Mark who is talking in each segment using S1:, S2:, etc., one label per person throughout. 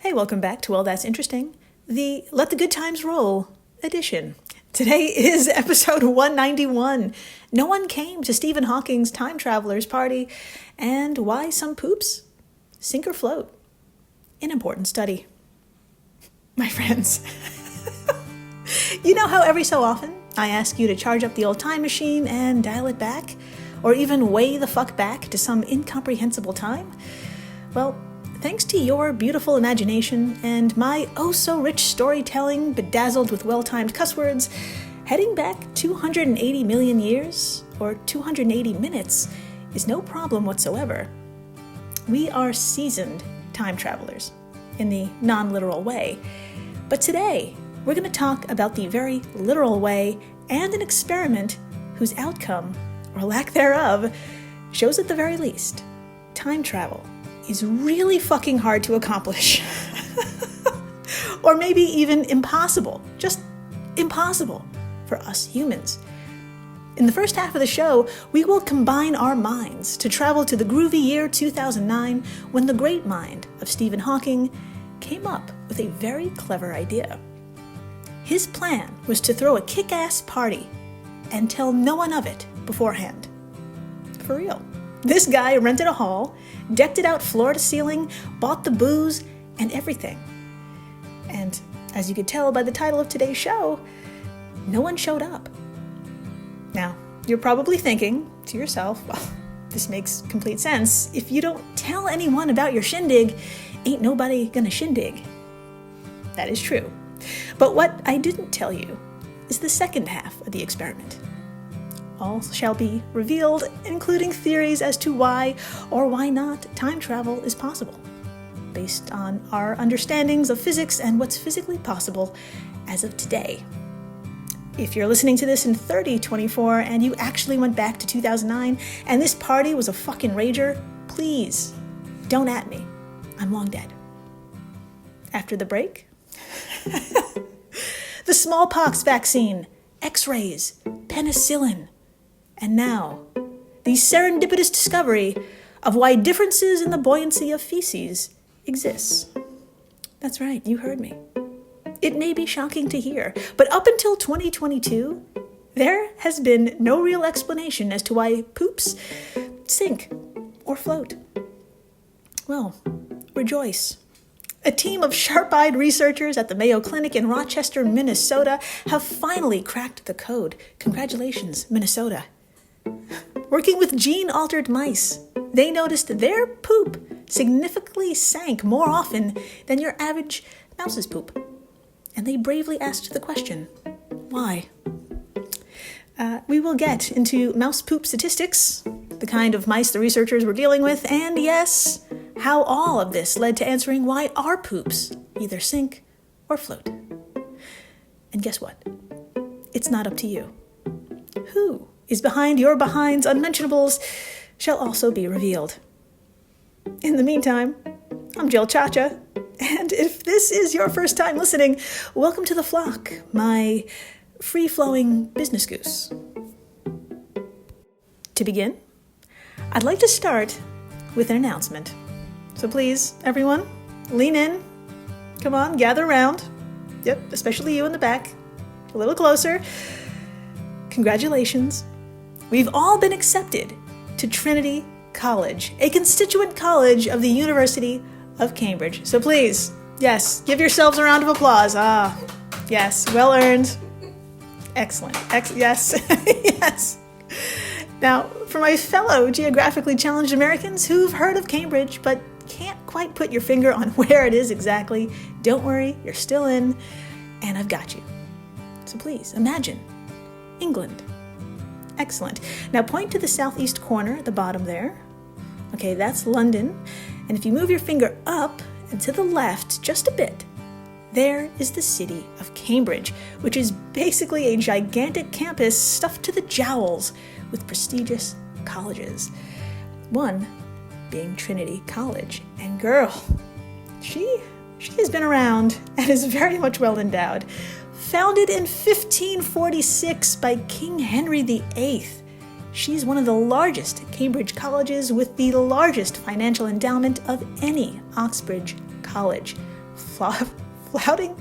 S1: Hey, welcome back to Well, That's Interesting, the Let the Good Times Roll edition. Today is episode 191. No one came to Stephen Hawking's time traveler's party, and why some poops sink or float. An important study. My friends, you know how every so often I ask you to charge up the old time machine and dial it back, or even way the fuck back to some incomprehensible time? Well, thanks to your beautiful imagination and my oh-so-rich storytelling bedazzled with well-timed cuss words, heading back 280 million years, or 280 minutes, is no problem whatsoever. We are seasoned time travelers, in the non-literal way. But today, we're going to talk about the very literal way and an experiment whose outcome, or lack thereof, shows at the very least, time travel is really fucking hard to accomplish. Or maybe even impossible, just impossible for us humans. In the first half of the show, we will combine our minds to travel to the groovy year 2009 when the great mind of Stephen Hawking came up with a very clever idea. His plan was to throw a kick-ass party and tell no one of it beforehand. For real. This guy rented a hall, decked it out floor to ceiling, bought the booze, and everything. And as you could tell by the title of today's show, no one showed up. Now, you're probably thinking to yourself, well, this makes complete sense. If you don't tell anyone about your shindig, ain't nobody gonna shindig. That is true. But what I didn't tell you is the second half of the experiment. All shall be revealed, including theories as to why or why not time travel is possible, based on our understandings of physics and what's physically possible as of today. If you're listening to this in 3024 and you actually went back to 2009 and this party was a fucking rager, please don't at me. I'm long dead. After the break, the smallpox vaccine, X-rays, penicillin, and now, the serendipitous discovery of why differences in the buoyancy of feces exists. That's right, you heard me. It may be shocking to hear, but up until 2022, there has been no real explanation as to why poops sink or float. Well, rejoice. A team of sharp-eyed researchers at the Mayo Clinic in Rochester, Minnesota have finally cracked the code. Congratulations, Minnesota. Working with gene-altered mice, they noticed their poop significantly sank more often than your average mouse's poop. And they bravely asked the question, why? We will get into mouse poop statistics, the kind of mice the researchers were dealing with, and yes, how all of this led to answering why our poops either sink or float. And guess what? It's not up to you. Who is behind your behind's unmentionables shall also be revealed. In the meantime, I'm Jill Chacha, and if this is your first time listening, welcome to the flock, my free-flowing business goose. To begin, I'd like to start with an announcement. So please, everyone, lean in. Come on, gather around. Yep, especially you in the back. A little closer. Congratulations. We've all been accepted to Trinity College, a constituent college of the University of Cambridge. So please, yes, give yourselves a round of applause. Ah, yes, well earned. Excellent. Yes, yes. Now, for my fellow geographically challenged Americans who've heard of Cambridge but can't quite put your finger on where it is exactly, don't worry, you're still in, and I've got you. So please, imagine England. Excellent. Now point to the southeast corner at the bottom there. Okay, that's London. And if you move your finger up and to the left just a bit, there is the city of Cambridge, which is basically a gigantic campus stuffed to the jowls with prestigious colleges. One being Trinity College. And girl, she has been around and is very much well endowed. Founded in 1546 by King Henry VIII, she's one of the largest Cambridge colleges with the largest financial endowment of any Oxbridge college. flaunting,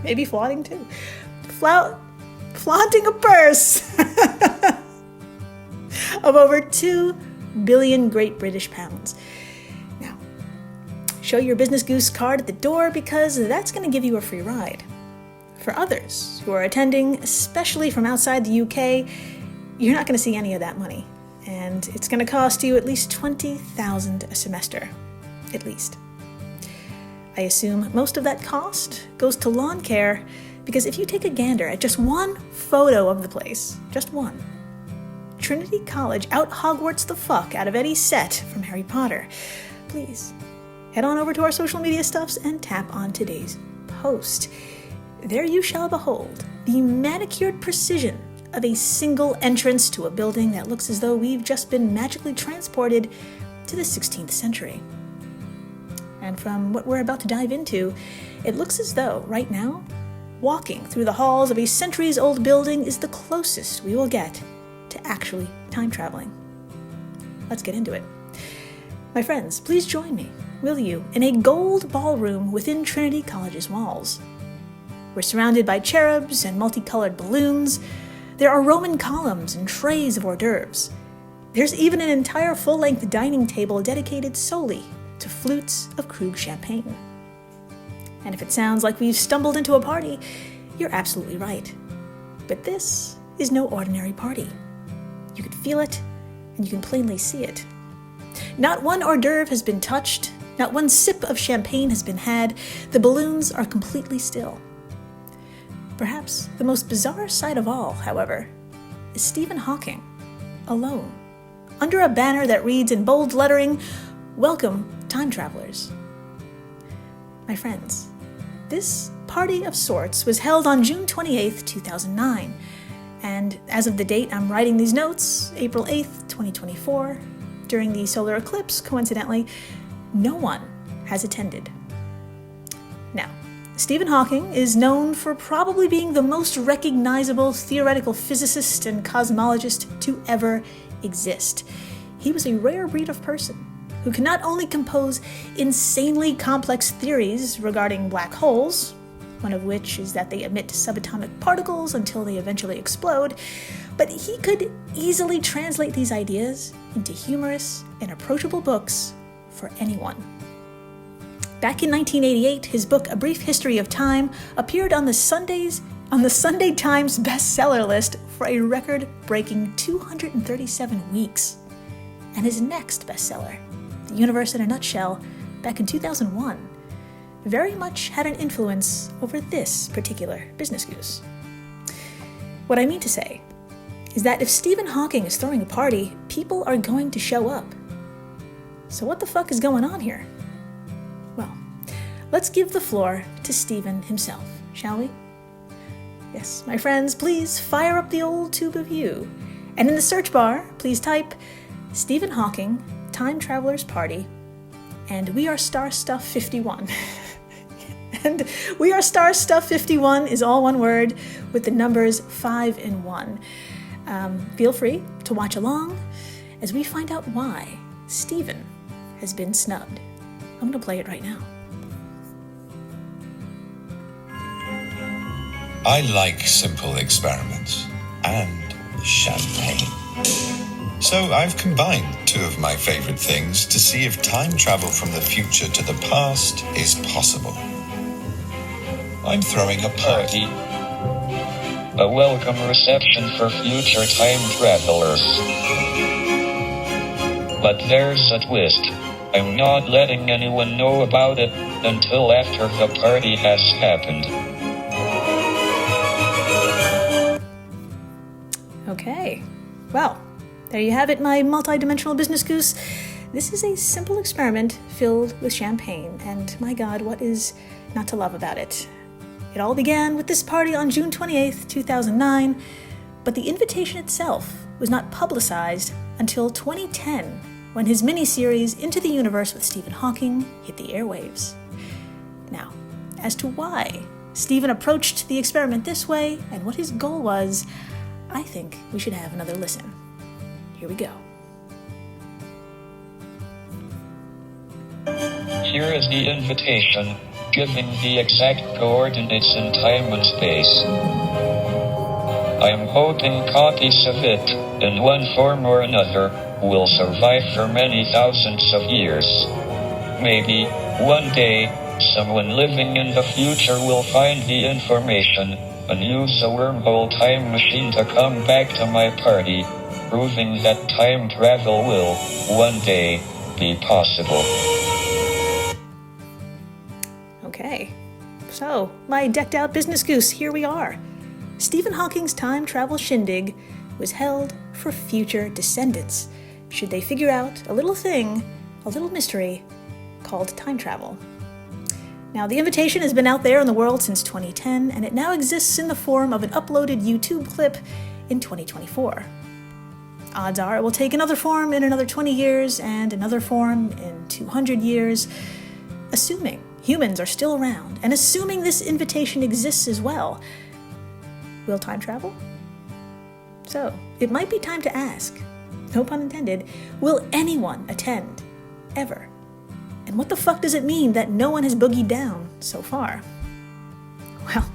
S1: maybe flaunting too, flaunting a purse of over 2 billion Great British pounds. Now, show your Business Goose card at the door because that's going to give you a free ride. For others who are attending, especially from outside the UK, you're not going to see any of that money. And it's going to cost you at least $20,000 a semester. At least. I assume most of that cost goes to lawn care, because if you take a gander at just one photo of the place, just one, Trinity College out Hogwarts the fuck out of Eddie's set from Harry Potter. Please, head on over to our social media stuffs and tap on today's post. There you shall behold the manicured precision of a single entrance to a building that looks as though we've just been magically transported to the 16th century. And from what we're about to dive into, it looks as though, right now, walking through the halls of a centuries-old building is the closest we will get to actually time traveling. Let's get into it. My friends, please join me, will you, in a gold ballroom within Trinity College's walls. We're surrounded by cherubs and multicolored balloons. There are Roman columns and trays of hors d'oeuvres. There's even an entire full-length dining table dedicated solely to flutes of Krug champagne. And if it sounds like we've stumbled into a party, you're absolutely right. But this is no ordinary party. You can feel it, and you can plainly see it. Not one hors d'oeuvre has been touched, not one sip of champagne has been had. The balloons are completely still. Perhaps the most bizarre sight of all, however, is Stephen Hawking, alone, under a banner that reads in bold lettering, "Welcome, time travelers." My friends, this party of sorts was held on June 28th, 2009, and as of the date I'm writing these notes, April 8th, 2024, during the solar eclipse, coincidentally, no one has attended. Now, Stephen Hawking is known for probably being the most recognizable theoretical physicist and cosmologist to ever exist. He was a rare breed of person who can not only compose insanely complex theories regarding black holes, one of which is that they emit subatomic particles until they eventually explode, but he could easily translate these ideas into humorous and approachable books for anyone. Back in 1988, his book A Brief History of Time appeared on the Sunday Times bestseller list for a record-breaking 237 weeks. And his next bestseller, The Universe in a Nutshell, back in 2001, very much had an influence over this particular Business Goose. What I mean to say is that if Stephen Hawking is throwing a party, people are going to show up. So what the fuck is going on here? Well, let's give the floor to Stephen himself, shall we? Yes, my friends, please fire up the old tube of you. And in the search bar, please type Stephen Hawking, Time Traveler's Party, and We Are Star Stuff 51. And We Are Star Stuff 51 is all one word with the numbers 5 and 1. Feel free to watch along as we find out why Stephen has been snubbed. I'm going to play it right now.
S2: I like simple experiments and champagne. So I've combined two of my favorite things to see if time travel from the future to the past is possible. I'm throwing a party.
S3: A welcome reception for future time travelers. But there's a twist. I'm not letting anyone know about it until after the party has happened.
S1: Okay, well, there you have it, my multi-dimensional Business Goose. This is a simple experiment filled with champagne, and my God, what is not to love about it? It all began with this party on June 28th, 2009, but the invitation itself was not publicized until 2010, when his miniseries Into the Universe with Stephen Hawking hit the airwaves. Now, as to why Stephen approached the experiment this way and what his goal was, I think we should have another listen. Here we go.
S3: here is the invitation, giving the exact coordinates in time and space. I am hoping copies of it, in one form or another, will survive for many thousands of years. Maybe, one day, someone living in the future will find the information and use a wormhole time machine to come back to my party, proving that time travel will, one day, be possible.
S1: Okay, so my decked out business goose, here we are. Stephen Hawking's time travel shindig was held for future descendants, should they figure out a little thing, a little mystery, called time travel. Now, the invitation has been out there in the world since 2010, and it now exists in the form of an uploaded YouTube clip in 2024. Odds are it will take another form in another 20 years, and another form in 200 years, assuming humans are still around, and assuming this invitation exists as well. Will time travel? So, it might be time to ask, no pun intended, will anyone attend? Ever? And what the fuck does it mean that no one has boogied down so far? Well,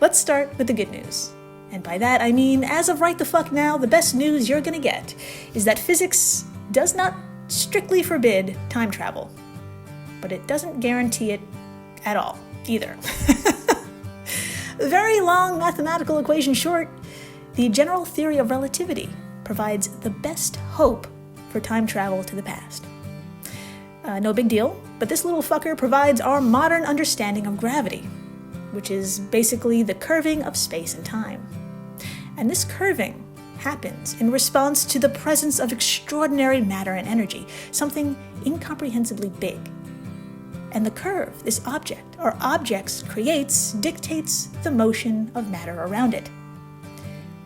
S1: let's start with the good news. And by that I mean, as of right the fuck now, the best news you're gonna get is that physics does not strictly forbid time travel. But it doesn't guarantee it at all, either. Very long mathematical equation short, the general theory of relativity provides the best hope for time travel to the past. No big deal, but this little fucker provides our modern understanding of gravity, which is basically the curving of space and time. And this curving happens in response to the presence of extraordinary matter and energy, something incomprehensibly big. And the curve this object or objects creates dictates the motion of matter around it.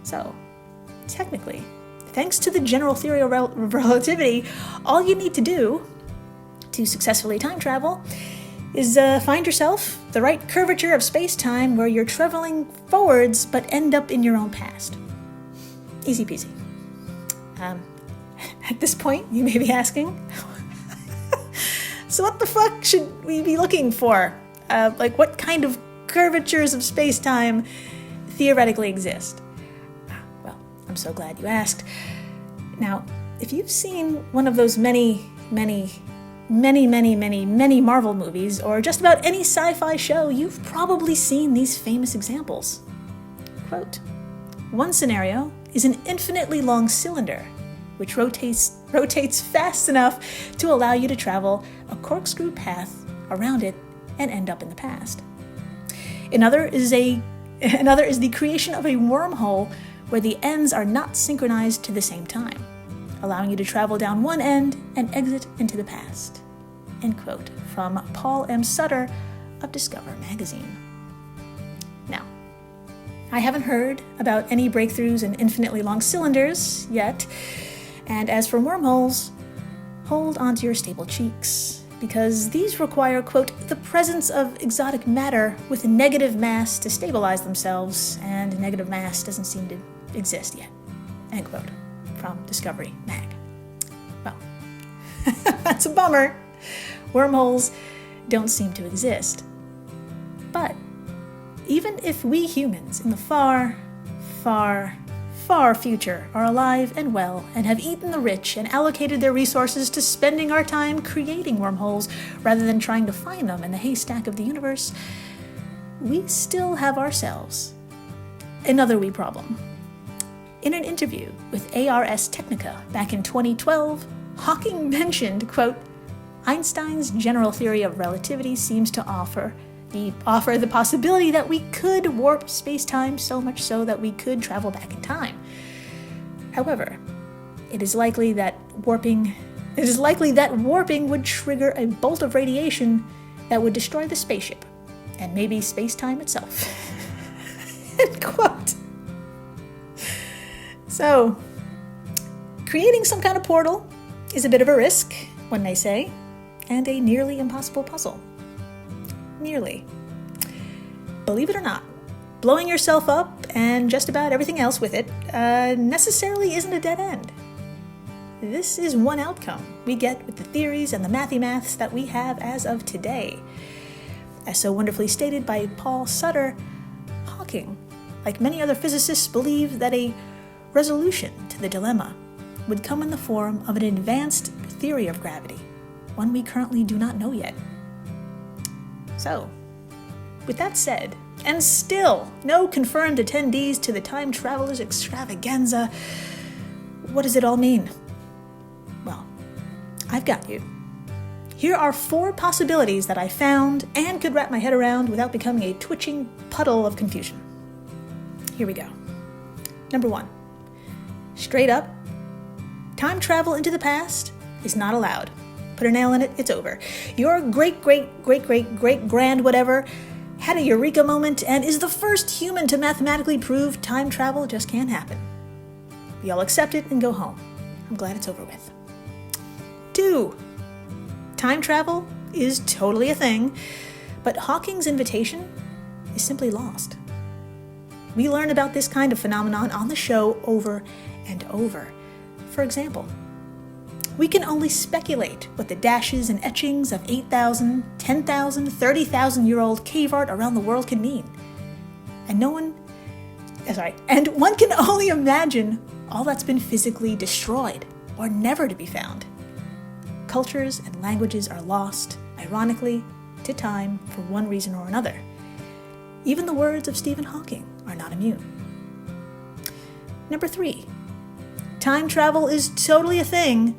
S1: So, technically, thanks to the general theory of relativity, all you need to do to successfully time travel is find yourself the right curvature of space-time where you're traveling forwards but end up in your own past. Easy peasy. At this point, you may be asking, so what the fuck should we be looking for? What kind of curvatures of space-time theoretically exist? Well, I'm so glad you asked. Now, if you've seen one of those many Marvel movies, or just about any sci-fi show, you've probably seen these famous examples. Quote, one scenario is an infinitely long cylinder, which rotates fast enough to allow you to travel a corkscrew path around it and end up in the past. Another is the creation of a wormhole where the ends are not synchronized to the same time, allowing you to travel down one end and exit into the past. End quote, from Paul M. Sutter of Discover magazine. Now, I haven't heard about any breakthroughs in infinitely long cylinders yet, and as for wormholes, hold onto your stable cheeks, because these require, quote, the presence of exotic matter with negative mass to stabilize themselves, and negative mass doesn't seem to exist yet. End quote, from Discovery Mag. Well, that's a bummer. Wormholes don't seem to exist. But even if we humans in the far, far, far future are alive and well and have eaten the rich and allocated their resources to spending our time creating wormholes rather than trying to find them in the haystack of the universe, we still have ourselves another wee problem. In an interview with Ars Technica back in 2012, Hawking mentioned, quote, Einstein's general theory of relativity seems to offer the possibility that we could warp space-time so much so that we could travel back in time. However, it is likely that warping would trigger a bolt of radiation that would destroy the spaceship, and maybe space-time itself. End quote. So, creating some kind of portal is a bit of a risk, one may say, and a nearly impossible puzzle. Nearly. Believe it or not, blowing yourself up and just about everything else with it necessarily isn't a dead end. this is one outcome we get with the theories and the maths that we have as of today. As so wonderfully stated by Paul Sutter, Hawking, like many other physicists, believed that a resolution to the dilemma would come in the form of an advanced theory of gravity, one we currently do not know yet. So, with that said, and still no confirmed attendees to the time travelers extravaganza, what does it all mean? Well, I've got you. Here are 4 possibilities that I found and could wrap my head around without becoming a twitching puddle of confusion. Here we go. Number 1. Straight up, time travel into the past is not allowed. Put a nail in it, it's over. Your great-great-great-great-great-grand whatever had a eureka moment and is the first human to mathematically prove time travel just can't happen. We all accept it and go home. I'm glad it's over with. 2. Time travel is totally a thing, but Hawking's invitation is simply lost. We learn about this kind of phenomenon on the show over and over. For example, we can only speculate what the dashes and etchings of 8,000, 10,000, 30,000-year-old cave art around the world can mean. And one can only imagine all that's been physically destroyed or never to be found. Cultures and languages are lost, ironically, to time for one reason or another. Even the words of Stephen Hawking are not immune. Number 3. Time travel is totally a thing,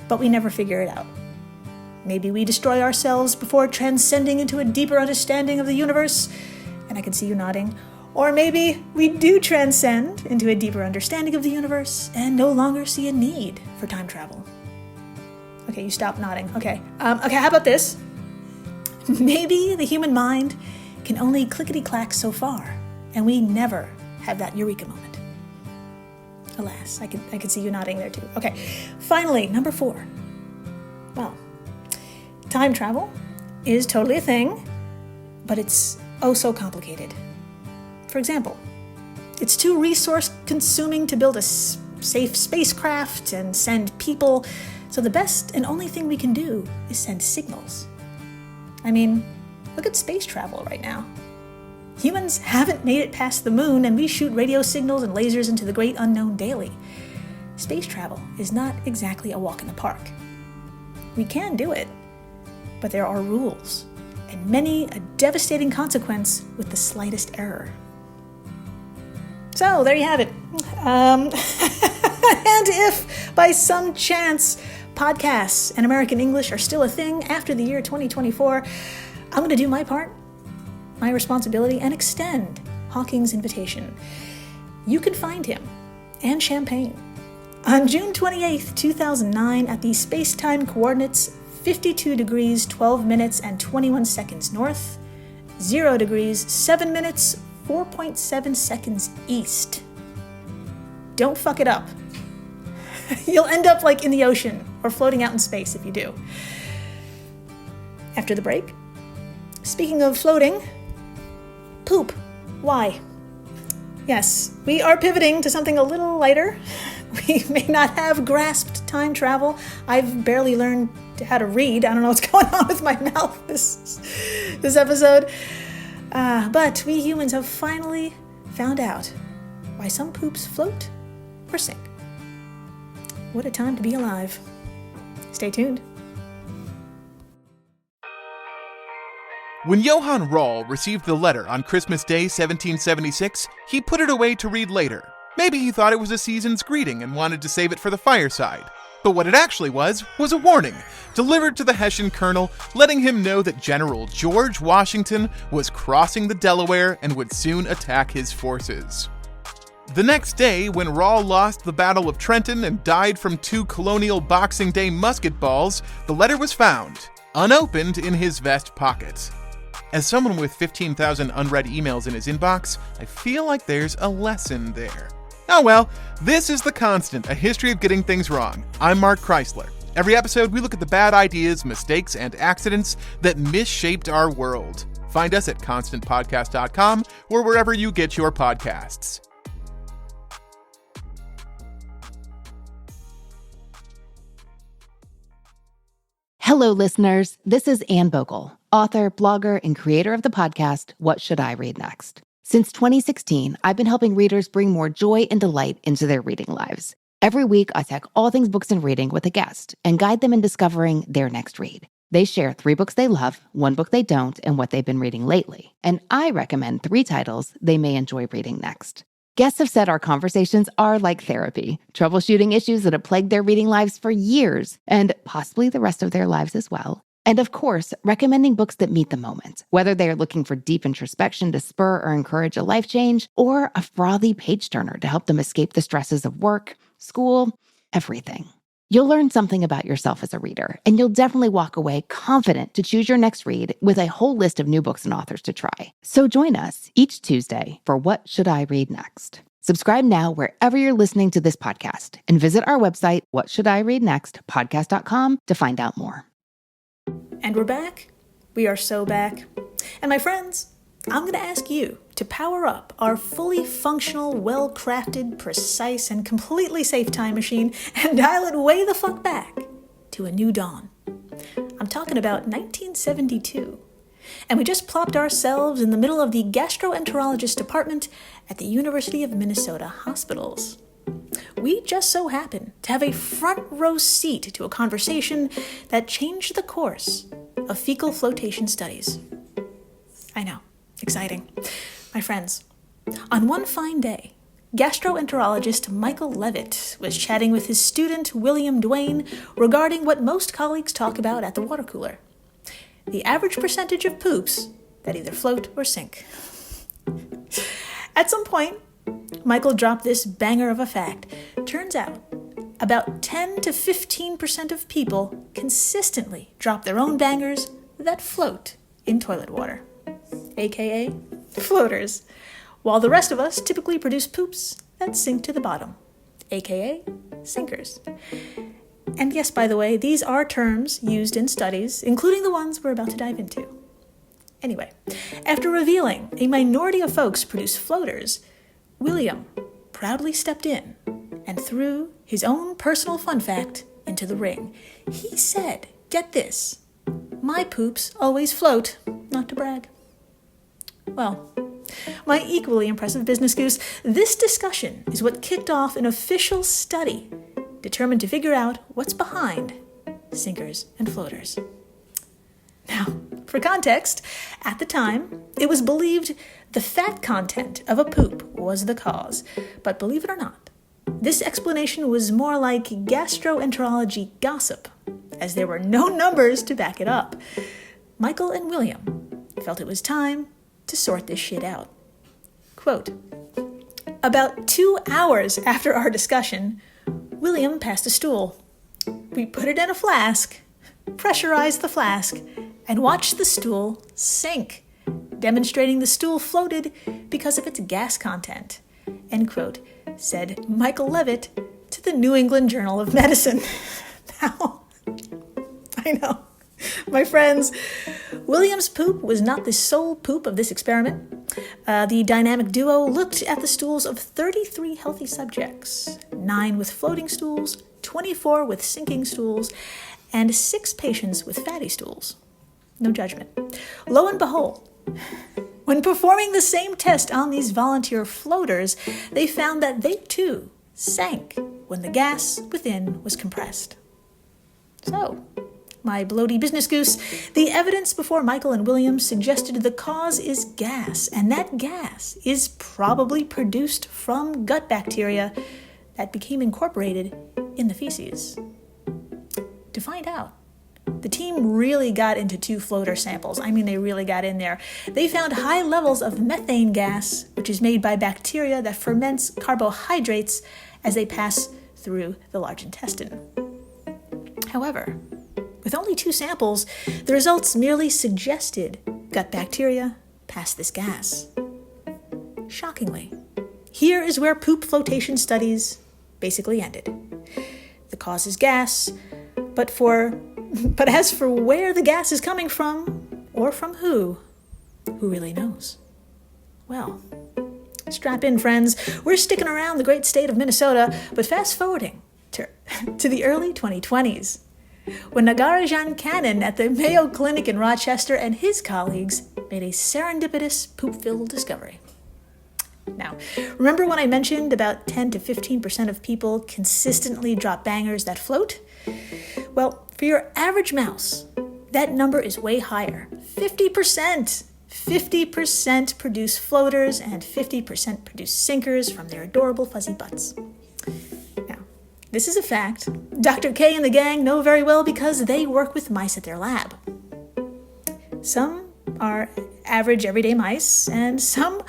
S1: but we never figure it out. Maybe we destroy ourselves before transcending into a deeper understanding of the universe, and I can see you nodding. Or maybe we do transcend into a deeper understanding of the universe and no longer see a need for time travel. Okay, you stop nodding. Okay, how about this? Maybe the human mind can only clickety-clack so far, and we never have that eureka moment. Alas, I can see you nodding there too. Okay, finally, number 4. Well, time travel is totally a thing, but it's oh so complicated. For example, it's too resource-consuming to build a safe spacecraft and send people, so the best and only thing we can do is send signals. I mean, look at space travel right now. Humans haven't made it past the moon, and we shoot radio signals and lasers into the great unknown daily. Space travel is not exactly a walk in the park. We can do it, but there are rules, and many a devastating consequence with the slightest error. So, there you have it. And if, by some chance, podcasts and American English are still a thing after the year 2024, I'm going to do my part, my responsibility, and extend Hawking's invitation. You can find him and champagne on June 28th, 2009 at the space-time coordinates 52 degrees, 12 minutes, and 21 seconds north, 0 degrees, 7 minutes, 4.7 seconds east. Don't fuck it up. You'll end up like in the ocean or floating out in space if you do. After the break, speaking of floating, poop. Why? Yes, we are pivoting to something a little lighter. We may not have grasped time travel. I've barely learned how to read. I don't know what's going on with my mouth this episode. But we humans have finally found out why some poops float or sink. What a time to be alive. Stay tuned.
S4: When Johann Rall received the letter on Christmas Day 1776, he put it away to read later. Maybe he thought it was a season's greeting and wanted to save it for the fireside. But what it actually was a warning, delivered to the Hessian colonel, letting him know that General George Washington was crossing the Delaware and would soon attack his forces. The next day, when Rall lost the Battle of Trenton and died from 2 colonial Boxing Day musket balls, the letter was found, unopened, in his vest pocket. As someone with 15,000 unread emails in his inbox, I feel like there's a lesson there. Oh well, this is The Constant, a history of getting things wrong. I'm Mark Chrysler. Every episode, we look at the bad ideas, mistakes, and accidents that misshaped our world. Find us at constantpodcast.com or wherever you get your podcasts.
S5: Hello, listeners. This is Anne Bogle, author, blogger, and creator of the podcast, What Should I Read Next? Since 2016, I've been helping readers bring more joy and delight into their reading lives. Every week, I talk all things books and reading with a guest and guide them in discovering their next read. They share 3 books they love, 1 book they don't, and what they've been reading lately. And I recommend 3 titles they may enjoy reading next. Guests have said our conversations are like therapy, troubleshooting issues that have plagued their reading lives for years, and possibly the rest of their lives as well. And of course, recommending books that meet the moment, whether they are looking for deep introspection to spur or encourage a life change, or a frothy page-turner to help them escape the stresses of work, school, everything. You'll learn something about yourself as a reader, and you'll definitely walk away confident to choose your next read with a whole list of new books and authors to try. So join us each Tuesday for What Should I Read Next? Subscribe now wherever you're listening to this podcast, and visit our website, whatshouldireadnextpodcast.com, to find out more.
S1: And we're back. We are so back. And my friends, I'm going to ask you to power up our fully functional, well-crafted, precise, and completely safe time machine and dial it way the fuck back to a new dawn. I'm talking about 1972. And we just plopped ourselves in the middle of the gastroenterologist department at the University of Minnesota hospitals. We just so happen to have a front row seat to a conversation that changed the course of fecal flotation studies. I know, exciting. My friends, on one fine day, gastroenterologist Michael Levitt was chatting with his student William Duane regarding what most colleagues talk about at the water cooler: the average percentage of poops that either float or sink. At some point, Michael dropped this banger of a fact. Turns out, about 10 to 15% of people consistently drop their own bangers that float in toilet water, aka floaters, while the rest of us typically produce poops that sink to the bottom, aka sinkers. And yes, by the way, these are terms used in studies, including the ones we're about to dive into. Anyway, after revealing a minority of folks produce floaters, William proudly stepped in and threw his own personal fun fact into the ring. He said, get this, my poops always float, not to brag. Well, my equally impressive business goose, this discussion is what kicked off an official study determined to figure out what's behind sinkers and floaters. Now, for context, at the time, it was believed the fat content of a poop was the cause. But believe it or not, this explanation was more like gastroenterology gossip, as there were no numbers to back it up. Michael and William felt it was time to sort this shit out. Quote, about 2 hours after our discussion, William passed a stool. We put it in a flask, pressurized the flask, and watched the stool sink, demonstrating the stool floated because of its gas content, end quote, said Michael Levitt to the New England Journal of Medicine. Now, I know, my friends, William's poop was not the sole poop of this experiment. The dynamic duo looked at the stools of 33 healthy subjects, 9 with floating stools, 24 with sinking stools, and 6 patients with fatty stools. No judgment. Lo and behold, when performing the same test on these volunteer floaters, they found that they too sank when the gas within was compressed. So, my bloaty business goose, the evidence before Michael and William suggested the cause is gas, and that gas is probably produced from gut bacteria that became incorporated in the feces. To find out, the team really got into 2 floater samples. I mean, they really got in there. They found high levels of methane gas, which is made by bacteria that ferments carbohydrates as they pass through the large intestine. However, with only 2 samples, the results merely suggested gut bacteria passed this gas. Shockingly, here is where poop flotation studies basically ended. The cause is gas, but as for where the gas is coming from, or from who really knows? Well, strap in, friends. We're sticking around the great state of Minnesota, but fast forwarding to the early 2020s. when Nagarajan Cannon at the Mayo Clinic in Rochester and his colleagues made a serendipitous poop-filled discovery. Now, remember when I mentioned about 10 to 15% of people consistently drop bangers that float? Well, for your average mouse, that number is way higher. 50%! 50% produce floaters and 50% produce sinkers from their adorable fuzzy butts. Now, this is a fact Dr. K and the gang know very well because they work with mice at their lab. Some are average everyday mice, and some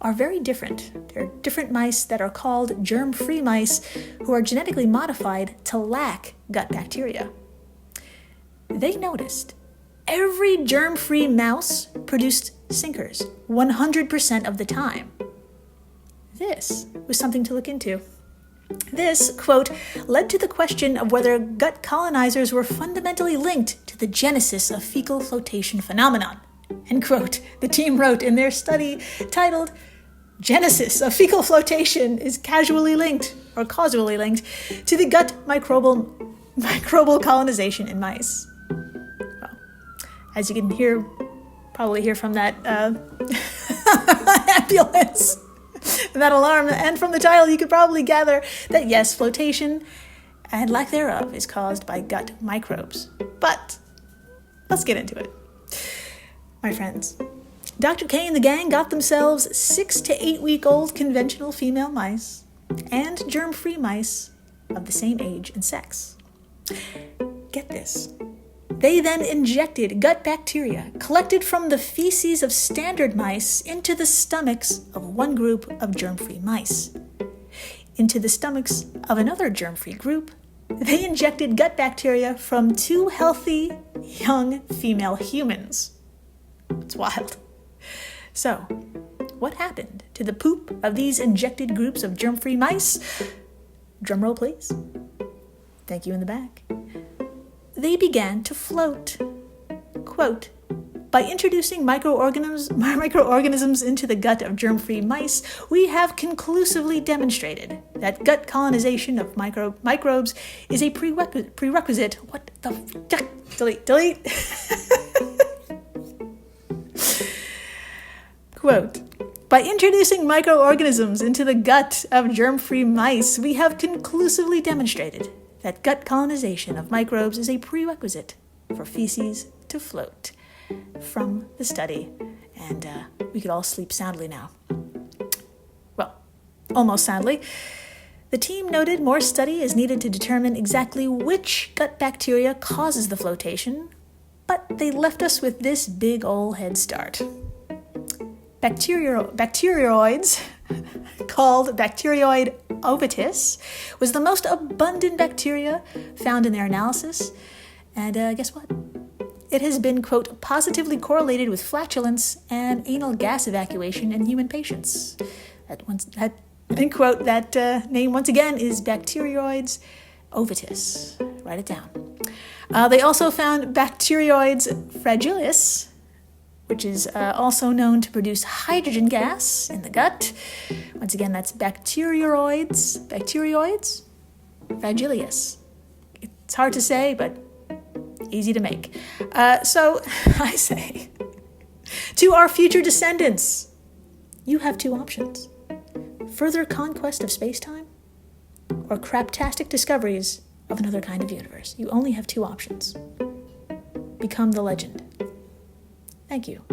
S1: are very different. They're different mice that are called germ-free mice who are genetically modified to lack gut bacteria. They noticed every germ-free mouse produced sinkers 100% of the time. This was something to look into. This, quote, led to the question of whether gut colonizers were fundamentally linked to the genesis of fecal flotation phenomenon, end quote. The team wrote in their study titled, Genesis of Fecal Flotation is causally linked to the gut microbial colonization in mice. Well, as you can probably hear from that ambulance, that alarm, and from the title, you could probably gather that yes, flotation and lack thereof is caused by gut microbes. But let's get into it. My friends, Dr. K and the gang got themselves 6 to 8 week old conventional female mice and germ-free mice of the same age and sex. Get this. They then injected gut bacteria collected from the feces of standard mice into the stomachs of one group of germ-free mice. Into the stomachs of another germ-free group, they injected gut bacteria from 2 healthy, young female humans. It's wild. So, what happened to the poop of these injected groups of germ-free mice? Drumroll, please. Thank you in the back. They began to float. Quote, by introducing microorganisms into the gut of germ-free mice, we have conclusively demonstrated that gut colonization of microbes is a prerequisite. What the delete. Quote, by introducing microorganisms into the gut of germ-free mice, we have conclusively demonstrated that gut colonization of microbes is a prerequisite for feces to float. From the study, and we could all sleep soundly now. Well, almost soundly. The team noted more study is needed to determine exactly which gut bacteria causes the flotation, but they left us with this big ol' head start. Bacteroids, called Bacteroid ovitus, was the most abundant bacteria found in their analysis, and guess what? It has been, quote, positively correlated with flatulence and anal gas evacuation in human patients. End quote, that name once again is Bacteroids ovitus. Write it down. They also found Bacteroids fragilis, which is also known to produce hydrogen gas in the gut. Once again, that's Bacteroids fragilis. It's hard to say, but easy to make. So I say, to our future descendants, you have 2 options. Further conquest of space-time or craptastic discoveries of another kind of universe. You only have 2 options. Become the legend. Thank you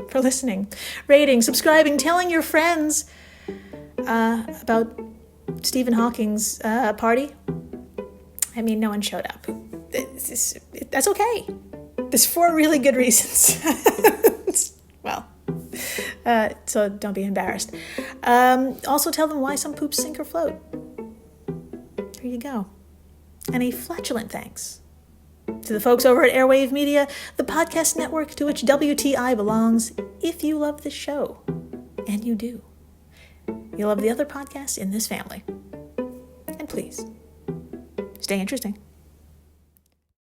S1: for listening, rating, subscribing, telling your friends about Stephen Hawking's party. I mean, no one showed up. That's okay. There's 4 really good reasons. Well, so don't be embarrassed. Also tell them why some poops sink or float. There you go. And a flatulent thanks to the folks over at Airwave Media, the podcast network to which WTI belongs. If you love this show, and you do, you'll love the other podcasts in this family. And please, stay interesting.